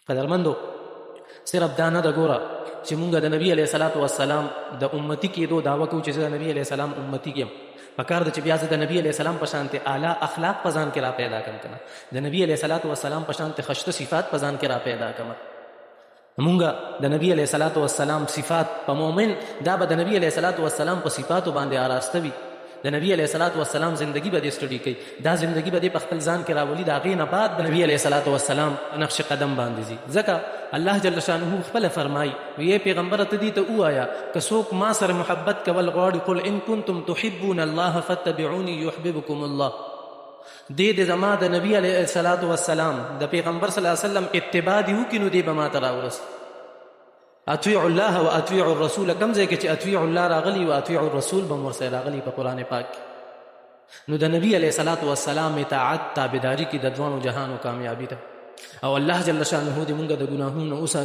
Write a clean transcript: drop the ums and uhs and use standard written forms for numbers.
قدرمندو صرف دا نه ده ګوره چې مونږ د نبي علیه صلات وسلام د امتي کېدو دعوه کوو چې زه د نبي علیه السلام امتي یم پکار ده چې بیا زه د نبي علیه السلام په شانتې اعلی اخلاق په ځان کې را پیدا کړم که نه د نبي علیه صلات وسلام په شانتې خشته صفات په ځان کې را پیدا کړم مونږ د نبی علیه صلات وسلام صفات په مؤمن دا به د نبی علیه صلات وسلام په صفاتو باندې آراسته وي د نبی علیه صلات وسلام زندگی به دې سټډي کوي دا زندگی به دې په خپل ځان کې راولي د هغې نه بعد د نبی علیه صلات وسلام نقش قدم باندې ځي ځکه الله جل شانه خپله فرمایي وی پیغمبره ته دې ته ووایه که څوک ما سره محبت کول غواړي قل ان کنتم تحبون الله فاتبعوني یحببکم الله دې د زما د نبی علیه الصلاۃ والسلام د پیغمبر صلی الله علیه وسلم اتباع دې وکړي نو دې به ما ته راورسي اطیعوا الله و اطیعوا الرسول کم ځای کې چې اطیعوا الله راغلی و اطیعوا الرسول به هم ورسره راغلی په قرآن پاک نو د نبی علیه الصلاۃ والسلام اطاعت تابعداري کې د دوانو جهانو کامیابي ده او الله جل شانه دې مونږ د ګناهونو